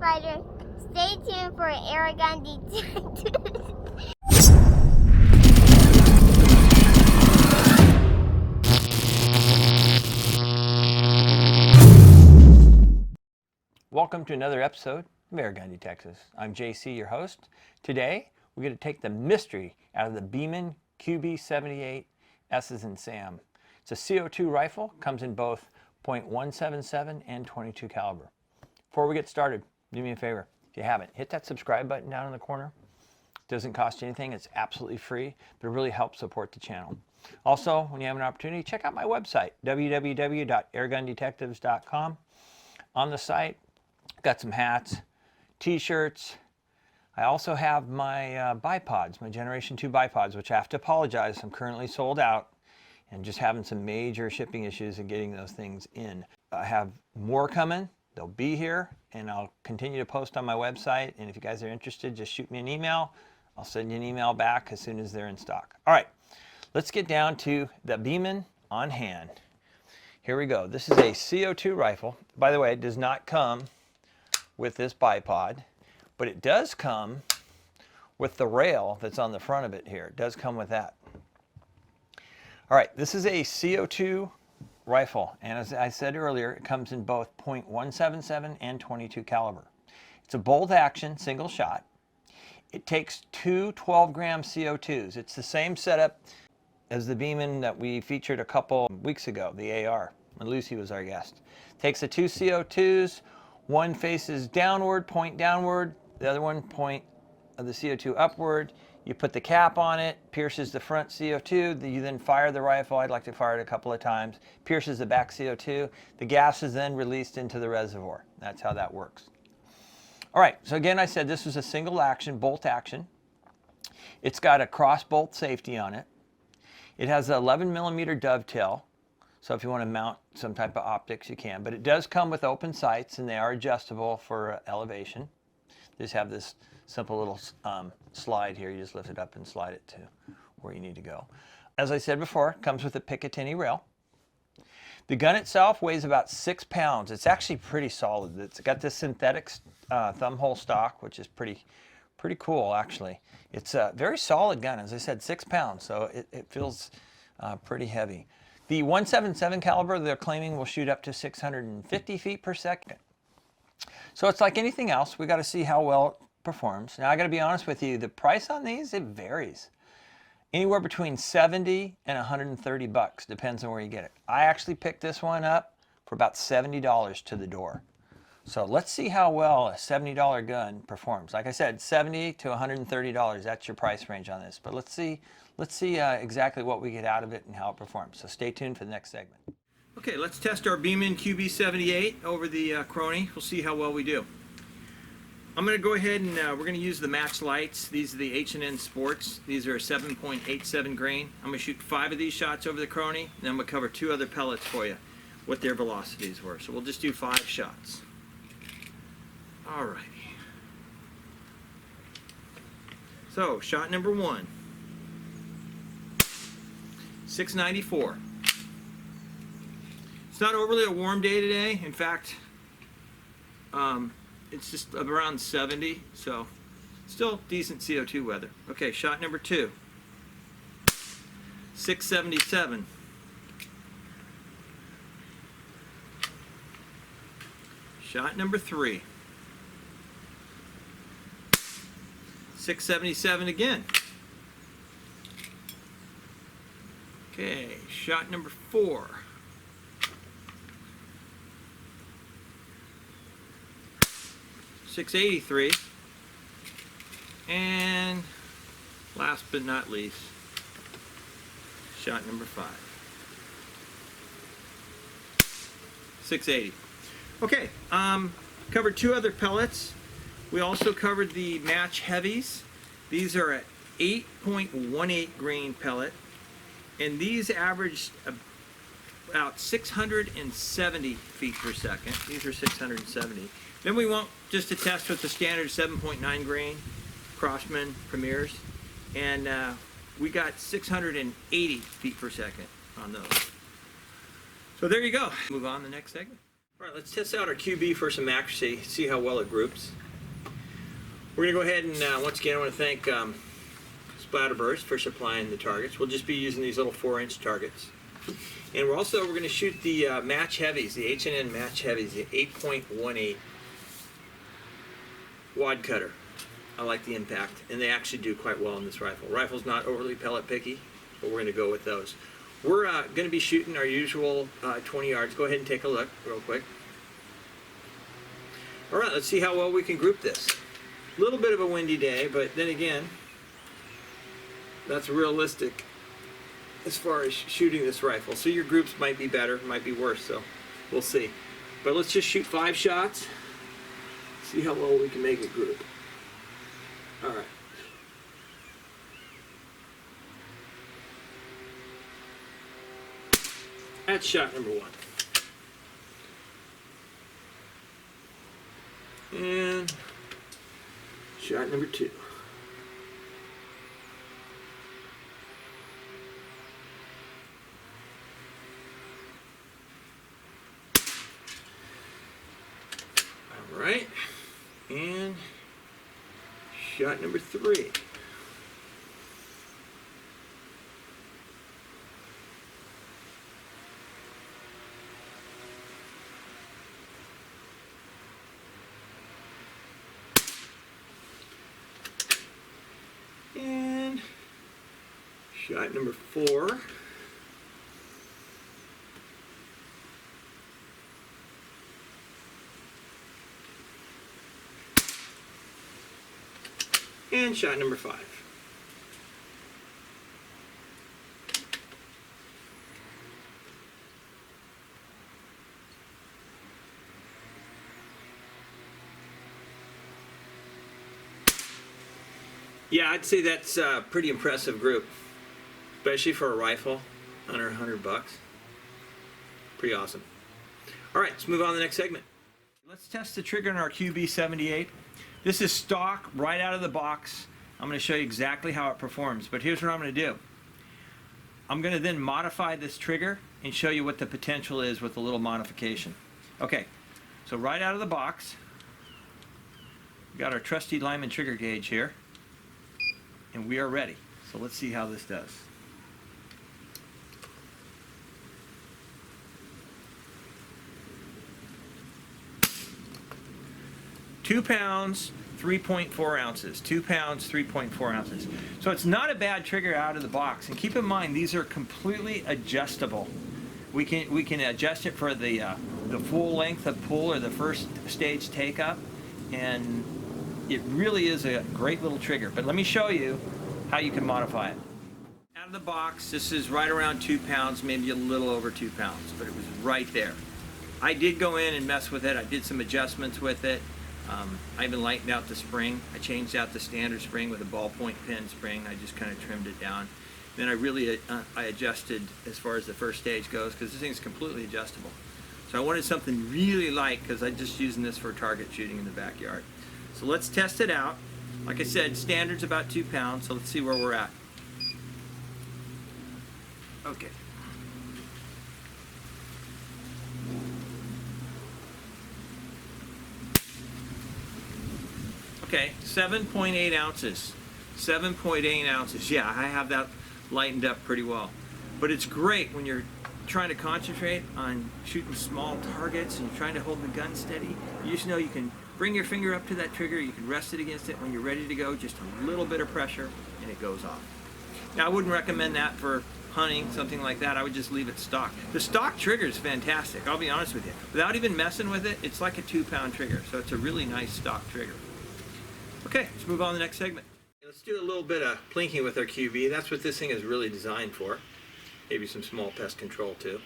Spider. Stay tuned for Airgun Detectives. Welcome to another episode of Airgun Detectives. I'm JC, your host. Today, we're going to take the mystery out of the Beeman QB78S as in Sam. It's a CO2 rifle, comes in both .177 and .22 caliber. Before we get started, do me a favor. If you haven't, hit that subscribe button down in the corner. It doesn't cost you anything. It's absolutely free, but it really helps support the channel. Also, when you have an opportunity, check out my website, www.airgundetectives.com. On the site, got some hats, t-shirts. I also have my bipods, my Generation 2 bipods, which I have to apologize. I'm currently sold out and just having some major shipping issues in getting those things in. I have more coming. They'll be here, and I'll continue to post on my website. And if you guys are interested, just shoot me an email. I'll send you an email back as soon as they're in stock. All right, let's get down to the Beeman on hand. Here we go. This is a CO2 rifle. By the way, it does not come with this bipod, but it does come with the rail that's on the front of it here. It does come with that. All right, this is a CO2 rifle, and as I said earlier, it comes in both .177 and .22 caliber. It's a bolt action single shot. It takes two 12-gram CO2s. It's the same setup as the Beeman that we featured a couple weeks ago, the AR, when Lucy was our guest. Takes the two CO2s, one faces downward, point downward, the other one point of the CO2 upward. You put the cap on it, pierces the front CO2, you then fire the rifle. I'd like to fire it a couple of times. Pierces the back CO2. The gas is then released into the reservoir. That's how that works. All right, so again, I said this was a single action, bolt action. It's got a cross bolt safety on it. It has an 11mm dovetail, so if you want to mount some type of optics, you can. But it does come with open sights, and they are adjustable for elevation. They just have this simple little slide here. You just lift it up and slide it to where you need to go. As I said before, it comes with a Picatinny rail. The gun itself weighs about 6 pounds. It's actually pretty solid. It's got this synthetic thumbhole stock, which is pretty cool, actually. It's a very solid gun. As I said, 6 pounds, so it feels pretty heavy. The .177 caliber they're claiming will shoot up to 650 feet per second. So it's like anything else. We got to see how well it performs. Now I got to be honest with you, the price on these, it varies. Anywhere between 70 and 130 bucks, depends on where you get it. I actually picked this one up for about $70 to the door. So let's see how well a $70 gun performs. Like I said, $70 to $130, that's your price range on this. But let's see exactly what we get out of it and how it performs. So stay tuned for the next segment. Okay, let's test our Beeman QB78 over the Crony. We'll see how well we do. I'm going to go ahead and we're going to use the match lights. These are the H&N Sports. These are a 7.87 grain. I'm going to shoot 5 of these shots over the Crony, and then I'm going to cover 2 other pellets for you, what their velocities were. So we'll just do 5 shots. Alrighty. So, shot number 1. 694. It's not overly a warm day today. In fact, it's just around 70, so still decent CO2 weather. Okay, shot number 2. 677. Shot number 3. 677 again. Okay, shot number 4. 683, and last but not least, shot number 5. 680. Okay, covered 2 other pellets. We also covered the match heavies. These are an 8.18 grain pellet, and these averaged about 670 feet per second. These are 670. Then we went just to test with the standard 7.9 grain Crossman Premiers, and we got 680 feet per second on those. So there you go. Move on to the next segment. All right, let's test out our QB for some accuracy, see how well it groups. We're going to go ahead and, once again, I want to thank Splatterburst for supplying the targets. We'll just be using these little 4-inch targets. And we're going to shoot the match heavies, the H&N match heavies, the 8.18 wad cutter. I like the impact, and they actually do quite well in this rifle. Rifle's not overly pellet picky, but we're going to go with those. We're going to be shooting our usual 20 yards. Go ahead and take a look real quick. All right, let's see how well we can group this. A little bit of a windy day, but then again, that's realistic as far as shooting this rifle. So your groups might be better, might be worse, so we'll see. But let's just shoot 5 shots, see how well we can make it group. All right. That's shot number 1. And shot number 2. All right. And shot number 3. And shot number 4. And shot number 5. Yeah, I'd say that's a pretty impressive group, especially for a rifle under $100. Pretty awesome. All right, let's move on to the next segment. Let's test the trigger in our QB78. This is stock right out of the box. I'm going to show you exactly how it performs, but here's what I'm going to do. I'm going to then modify this trigger and show you what the potential is with a little modification. Okay, so right out of the box, we got our trusty Lyman trigger gauge here, and we are ready. So let's see how this does. £2, 3.4 ounces. 2 pounds, 3.4 ounces. So it's not a bad trigger out of the box. And keep in mind, these are completely adjustable. We can adjust it for the full length of pull or the first stage take up, and it really is a great little trigger. But let me show you how you can modify it. Out of the box, this is right around 2 pounds, maybe a little over 2 pounds, but it was right there. I did go in and mess with it. I did some adjustments with it. I even lightened out the spring. I changed out the standard spring with a ballpoint pen spring. I just kind of trimmed it down. Then I adjusted as far as the first stage goes, because this thing's completely adjustable. So I wanted something really light, because I'm just using this for target shooting in the backyard. So let's test it out. Like I said, standard's about 2 pounds, so let's see where we're at. Okay. Okay, 7.8 ounces. 7.8 ounces. Yeah, I have that lightened up pretty well. But it's great when you're trying to concentrate on shooting small targets and you're trying to hold the gun steady. You just know you can bring your finger up to that trigger, you can rest it against it when you're ready to go, just a little bit of pressure, and it goes off. Now, I wouldn't recommend that for hunting, something like that. I would just leave it stock. The stock trigger is fantastic, I'll be honest with you. Without even messing with it, it's like a 2-pound trigger, so it's a really nice stock trigger. Okay, let's move on to the next segment. Let's do a little bit of plinking with our QB. That's what this thing is really designed for. Maybe some small pest control too.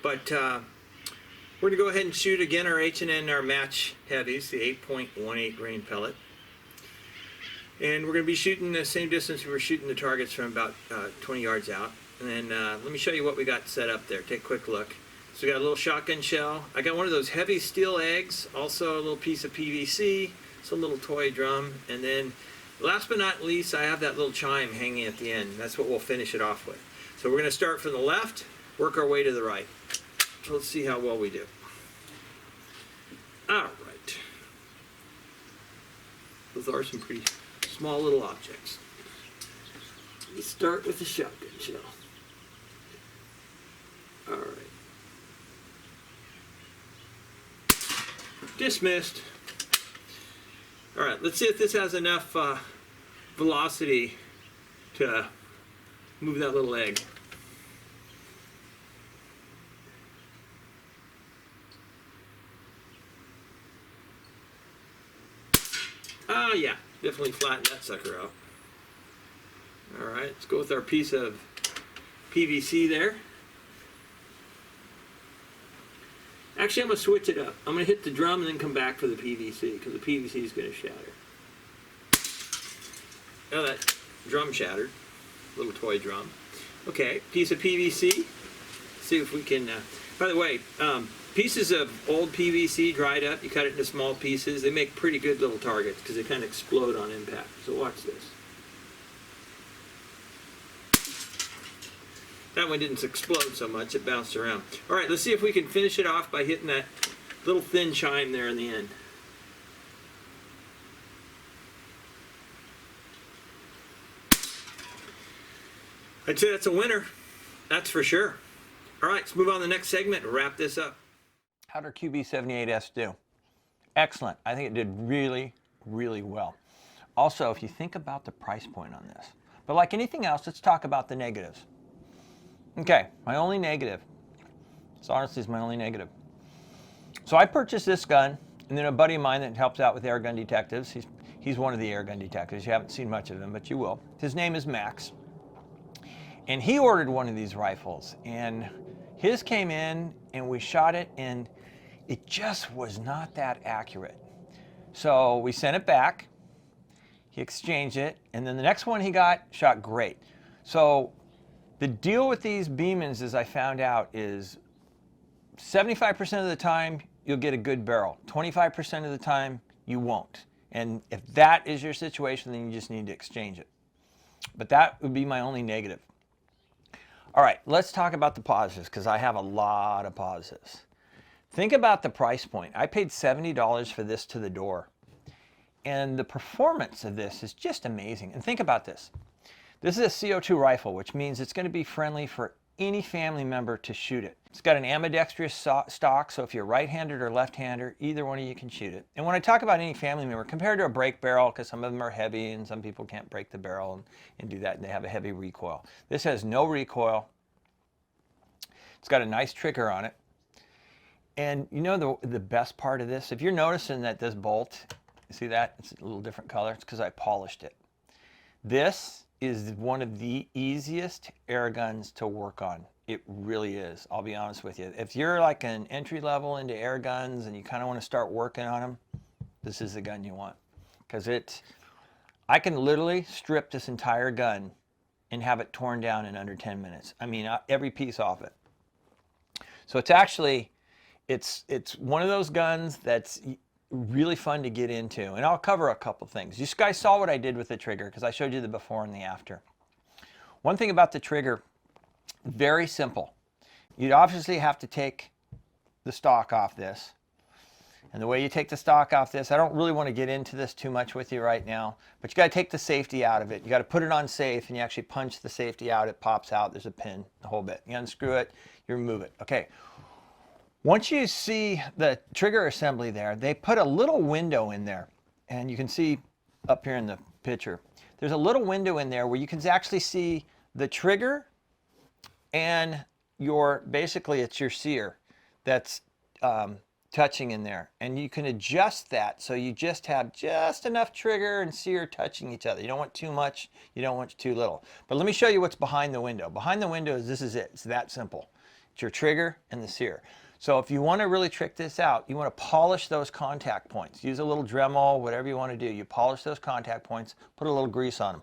But we're going to go ahead and shoot again our H&N, our match heavies, the 8.18 grain pellet. And we're going to be shooting the same distance we were shooting the targets from about 20 yards out. And then let me show you what we got set up there. Take a quick look. So we got a little shotgun shell. I got one of those heavy steel eggs, also a little piece of PVC, some little toy drum, and then last but not least, I have that little chime hanging at the end. That's what we'll finish it off with. So we're going to start from the left, work our way to the right. Let's see how well we do. All right. Those are some pretty small little objects. Let's start with the shotgun shell. All right. Dismissed. All right, let's see if this has enough velocity to move that little egg. Oh yeah, definitely flattened that sucker out. All right, let's go with our piece of PVC there. Actually, I'm going to switch it up. I'm going to hit the drum and then come back for the PVC, because the PVC is going to shatter. Now that drum shattered. Little toy drum. Okay, piece of PVC. See if we can... by the way, pieces of old PVC dried up, you cut it into small pieces. They make pretty good little targets because they kind of explode on impact. So watch this. That one didn't explode so much, it bounced around. All right, let's see if we can finish it off by hitting that little thin chime there in the end. I'd say that's a winner, that's for sure. All right, let's move on to the next segment and wrap this up. How did our QB78S do? Excellent. I think it did really, really well. Also, if you think about the price point on this, but like anything else, let's talk about the negatives. Okay, my only negative. This honestly is my only negative. So I purchased this gun, and then a buddy of mine that helps out with Airgun Detectives, he's one of the Airgun Detectives. You haven't seen much of him, but you will. His name is Max. And he ordered one of these rifles, and his came in, and we shot it, and it just was not that accurate. So we sent it back, he exchanged it, and then the next one he got shot great. So the deal with these Beemans, as I found out, is 75% of the time you'll get a good barrel. 25% of the time you won't. And if that is your situation, then you just need to exchange it. But that would be my only negative. All right, let's talk about the positives, because I have a lot of positives. Think about the price point. I paid $70 for this to the door. And the performance of this is just amazing. And think about this. This is a CO2 rifle, which means it's going to be friendly for any family member to shoot it. It's got an ambidextrous stock, so if you're right-handed or left-hander, either one of you can shoot it. And when I talk about any family member, compared to a break barrel, because some of them are heavy and some people can't break the barrel and do that, and they have a heavy recoil. This has no recoil. It's got a nice trigger on it. And you know the best part of this? If you're noticing that this bolt, you see that? It's a little different color. It's because I polished it. This is one of the easiest air guns to work on. It really is. I'll be honest with you. If you're like an entry level into air guns and you kind of want to start working on them, this is the gun you want. Because I can literally strip this entire gun and have it torn down in under 10 minutes. I mean, every piece off it. So it's actually, it's one of those guns that's really fun to get into, and I'll cover a couple things. You guys saw what I did with the trigger because I showed you the before and the after. One thing about the trigger, very simple. You'd obviously have to take the stock off this, and the way you take the stock off this, I don't really want to get into this too much with you right now, but you got to take the safety out of it. You got to put it on safe, and you actually punch the safety out. It pops out. There's a pin, the whole bit. You unscrew it, you remove it. Okay. Once you see the trigger assembly there, they put a little window in there, and you can see up here in the picture, there's a little window in there where you can actually see the trigger and basically it's your sear that's touching in there, and you can adjust that so you just have just enough trigger and sear touching each other. You don't want too much, you don't want too little. But let me show you what's behind the window. Behind the window is, this is it. It's that simple. It's your trigger and the sear. So if you want to really trick this out, you want to polish those contact points. Use a little Dremel, whatever you want to do. You polish those contact points, put a little grease on them.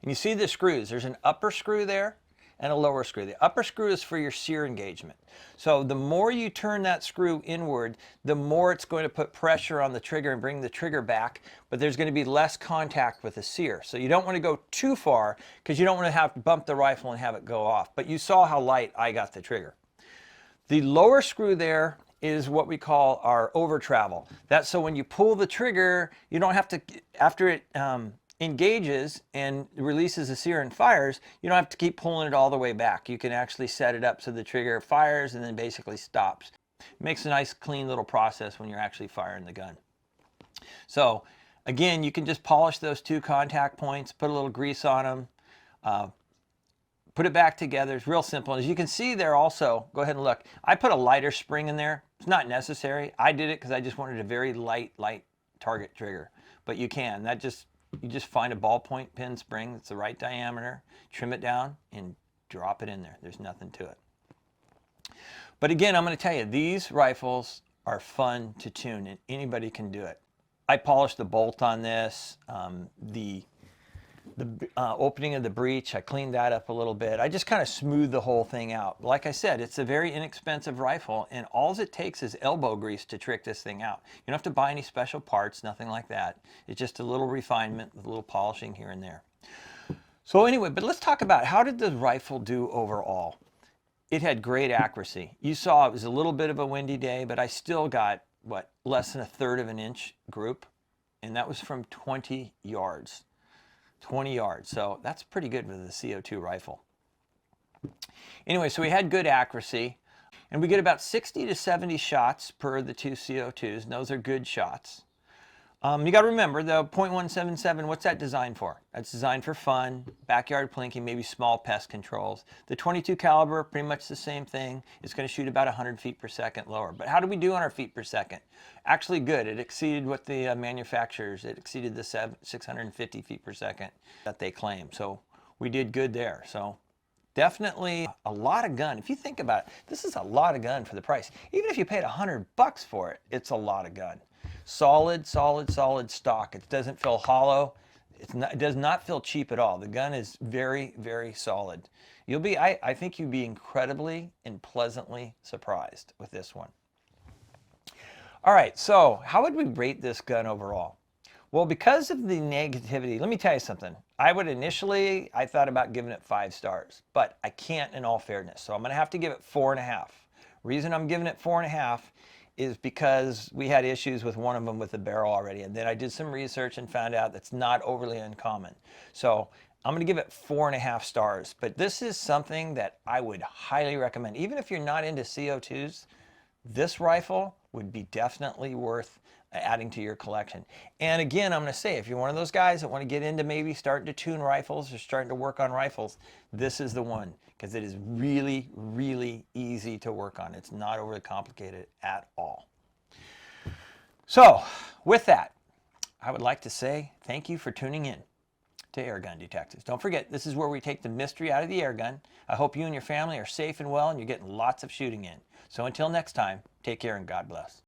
And you see the screws. There's an upper screw there and a lower screw. The upper screw is for your sear engagement. So the more you turn that screw inward, the more it's going to put pressure on the trigger and bring the trigger back, but there's going to be less contact with the sear. So you don't want to go too far because you don't want to have to bump the rifle and have it go off. But you saw how light I got the trigger. The lower screw there is what we call our over travel. That's so when you pull the trigger, you don't have to, after it engages and releases the sear and fires, you don't have to keep pulling it all the way back. You can actually set it up so the trigger fires and then basically stops. It makes a nice clean little process when you're actually firing the gun. So again, you can just polish those two contact points, put a little grease on them, put it back together. It's real simple. As you can see there also, go ahead and look, I put a lighter spring in there. It's not necessary. I did it because I just wanted a very light target trigger, but you can. You just find a ballpoint pin spring that's the right diameter, trim it down, and drop it in there. There's nothing to it. But again, I'm going to tell you, these rifles are fun to tune, and anybody can do it. I polished the bolt on this, the opening of the breech, I cleaned that up a little bit. I just kind of smoothed the whole thing out. Like I said, it's a very inexpensive rifle, and all it takes is elbow grease to trick this thing out. You don't have to buy any special parts, nothing like that. It's just a little refinement with a little polishing here and there. So anyway, but let's talk about how did the rifle do overall. It had great accuracy. You saw it was a little bit of a windy day, but I still got, what, less than 1/3 of an inch group, and that was from 20 yards. 20 yards, so that's pretty good with a CO2 rifle. Anyway, so we had good accuracy, and we get about 60 to 70 shots per the two CO2s, and those are good shots. You got to remember the .177, what's that designed for? That's designed for fun, backyard plinking, maybe small pest controls. The 22 caliber, pretty much the same thing. It's going to shoot about 100 feet per second lower. But how do we do on our feet per second? Actually good. It exceeded what the manufacturers, it exceeded the 650 feet per second that they claim. So we did good there. So definitely a lot of gun. If you think about it, this is a lot of gun for the price. Even if you paid $100 for it, it's a lot of gun. Solid stock. It doesn't feel hollow. It does not feel cheap at all. The gun is very, very solid. I think you'll be incredibly and pleasantly surprised with this one. All right, so how would we rate this gun overall? Well, because of the negativity, let me tell you something. I thought about giving it 5 stars, but I can't in all fairness. So I'm gonna have to give it 4.5. Reason I'm giving it 4.5 is because we had issues with one of them with the barrel already, and then I did some research and found out that's not overly uncommon. So I'm going to give it 4.5 stars, but this is something that I would highly recommend. Even if you're not into CO2s, this rifle would be definitely worth adding to your collection. And again, I'm going to say, if you're one of those guys that want to get into maybe starting to tune rifles or starting to work on rifles, this is the one, because it is really, really easy to work on. It's not overly complicated at all. So with that, I would like to say thank you for tuning in to Airgun Detectives. Don't forget, this is where we take the mystery out of the airgun. I hope you and your family are safe and well and you're getting lots of shooting in. So until next time, take care and God bless.